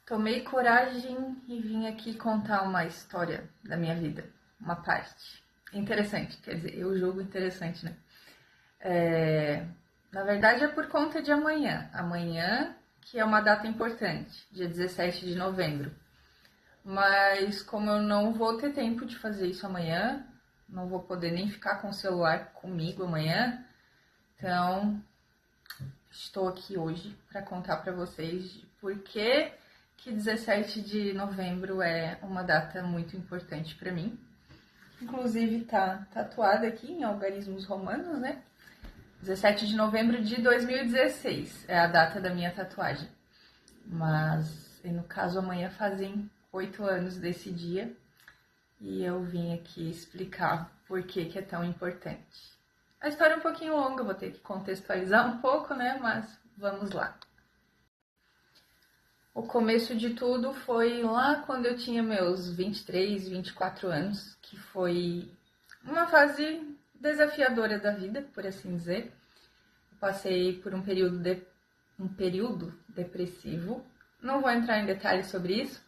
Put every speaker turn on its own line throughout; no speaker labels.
Tomei coragem e vim aqui contar uma história da minha vida, uma parte interessante, quer dizer, eu julgo interessante, né? Na verdade é por conta de amanhã que é uma data importante, dia 17 de novembro. Mas como eu não vou ter tempo de fazer isso amanhã, não vou poder nem ficar com o celular comigo amanhã, então estou aqui hoje para contar para vocês por que 17 de novembro é uma data muito importante para mim. Inclusive tá tatuada aqui em algarismos romanos, né? 17 de novembro de 2016 é a data da minha tatuagem. Mas, no caso, amanhã fazem 8 anos desse dia e eu vim aqui explicar por que é tão importante. A história é um pouquinho longa, vou ter que contextualizar um pouco, né? Mas vamos lá. O começo de tudo foi lá quando eu tinha meus 23, 24 anos, que foi uma fase desafiadora da vida, por assim dizer. Eu passei por um período depressivo. Não vou entrar em detalhes sobre isso,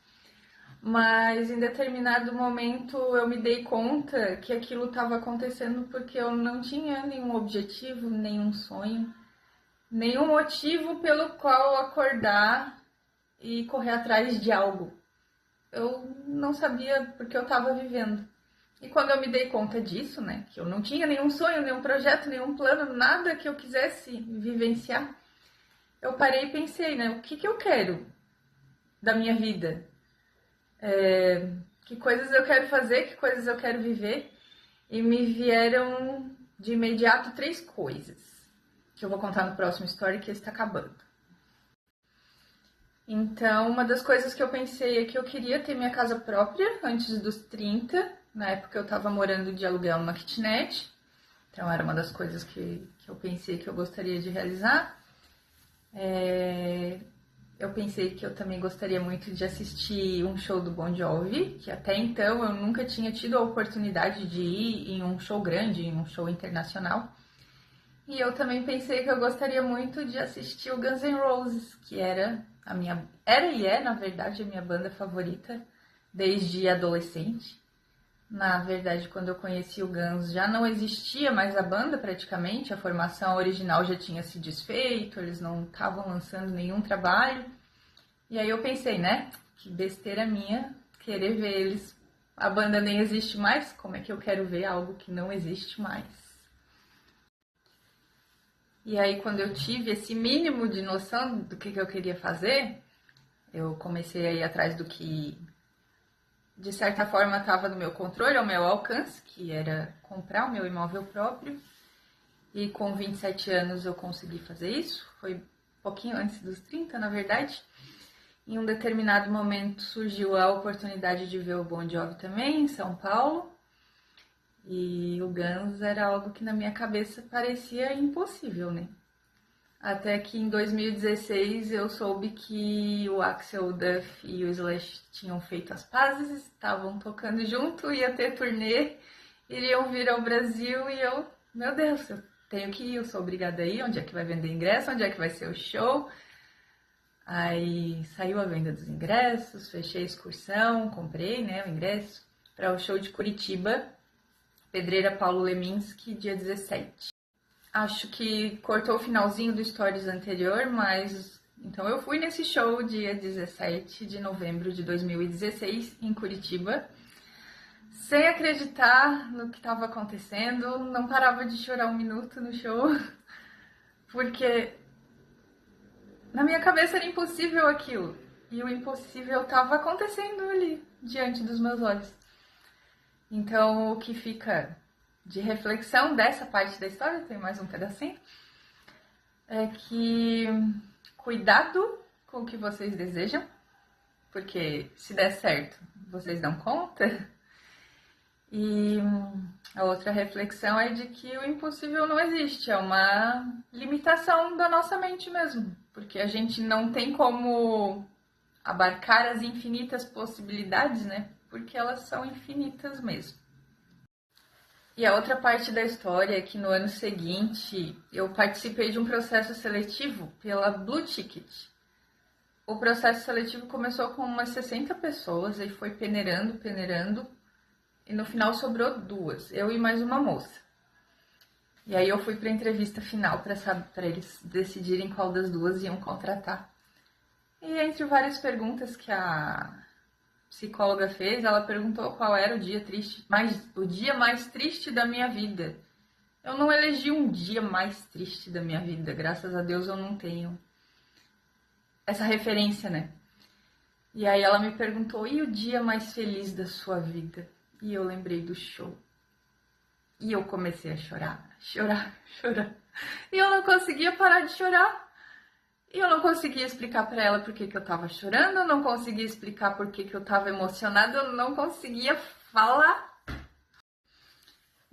mas em determinado momento eu me dei conta que aquilo estava acontecendo porque eu não tinha nenhum objetivo, nenhum sonho, nenhum motivo pelo qual acordar e correr atrás de algo. Eu não sabia porque eu estava vivendo. E quando eu me dei conta disso, né, que eu não tinha nenhum sonho, nenhum projeto, nenhum plano, nada que eu quisesse vivenciar, eu parei e pensei, né, o que eu quero da minha vida? Que coisas eu quero fazer, que coisas eu quero viver? E me vieram de imediato 3 coisas, que eu vou contar no próximo story, que está acabando. Então, uma das coisas que eu pensei é que eu queria ter minha casa própria antes dos 30. Na época eu estava morando de aluguel numa kitnet. Então, era uma das coisas que eu pensei que eu gostaria de realizar. Eu pensei que eu também gostaria muito de assistir um show do Bon Jovi, que até então eu nunca tinha tido a oportunidade de ir em um show grande, em um show internacional. E eu também pensei que eu gostaria muito de assistir o Guns N' Roses, que era e é, na verdade, a minha banda favorita desde adolescente. Na verdade, quando eu conheci o Guns, já não existia mais a banda praticamente, a formação original já tinha se desfeito, eles não estavam lançando nenhum trabalho. E aí eu pensei, né, que besteira minha querer ver eles. A banda nem existe mais, como é que eu quero ver algo que não existe mais? E aí, quando eu tive esse mínimo de noção do que eu queria fazer, eu comecei a ir atrás do que, de certa forma, estava no meu controle, ao meu alcance, que era comprar o meu imóvel próprio. E com 27 anos eu consegui fazer isso, foi um pouquinho antes dos 30, na verdade. Em um determinado momento surgiu a oportunidade de ver o Bon Jovi também, em São Paulo. E o Guns era algo que na minha cabeça parecia impossível, né? Até que em 2016 eu soube que o Axl, Duff e o Slash tinham feito as pazes, estavam tocando junto, ia ter turnê, iriam vir ao Brasil e eu, meu Deus, eu tenho que ir, eu sou obrigada a ir, onde é que vai vender ingresso, onde é que vai ser o show? Aí saiu a venda dos ingressos, fechei a excursão, comprei, né, o ingresso para o show de Curitiba, Pedreira Paulo Leminski, dia 17. Acho que cortou o finalzinho do stories anterior, mas então eu fui nesse show dia 17 de novembro de 2016 em Curitiba, sem acreditar no que estava acontecendo, não parava de chorar um minuto no show, porque na minha cabeça era impossível aquilo, e o impossível estava acontecendo ali, diante dos meus olhos. Então, o que fica de reflexão dessa parte da história, tem mais um pedacinho, é que cuidado com o que vocês desejam, porque se der certo, vocês dão conta. E a outra reflexão é de que o impossível não existe, é uma limitação da nossa mente mesmo, porque a gente não tem como abarcar as infinitas possibilidades, né? Porque elas são infinitas mesmo. E a outra parte da história é que no ano seguinte eu participei de um processo seletivo pela Blue Ticket. O processo seletivo começou com umas 60 pessoas e foi peneirando, e no final sobrou 2, eu e mais uma moça. E aí eu fui para a entrevista final para eles decidirem qual das 2 iam contratar. E entre várias perguntas que a psicóloga fez, ela perguntou qual era o dia mais triste da minha vida. Eu não elegi um dia mais triste da minha vida, graças a Deus eu não tenho essa referência, né? E aí ela me perguntou, e o dia mais feliz da sua vida? E eu lembrei do show. E eu comecei a chorar. E eu não conseguia parar de chorar. E eu não conseguia explicar para ela por que eu tava chorando, eu não conseguia explicar por que eu tava emocionada, eu não conseguia falar.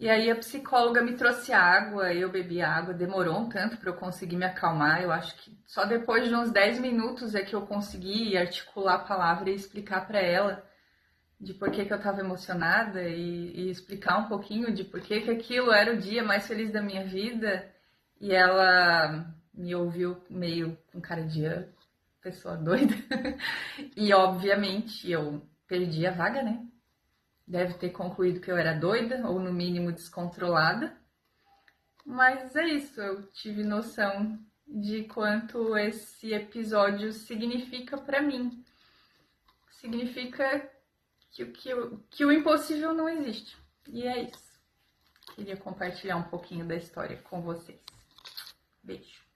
E aí a psicóloga me trouxe água, eu bebi água, demorou um tanto para eu conseguir me acalmar. Eu acho que só depois de uns 10 minutos é que eu consegui articular a palavra e explicar para ela de por que eu tava emocionada e explicar um pouquinho de por que aquilo era o dia mais feliz da minha vida. E ela me ouviu meio com cara de pessoa doida. E obviamente eu perdi a vaga, né? Deve ter concluído que eu era doida, ou no mínimo descontrolada. Mas é isso, eu tive noção de quanto esse episódio significa pra mim. Significa que o impossível não existe. E é isso. Queria compartilhar um pouquinho da história com vocês. Beijo.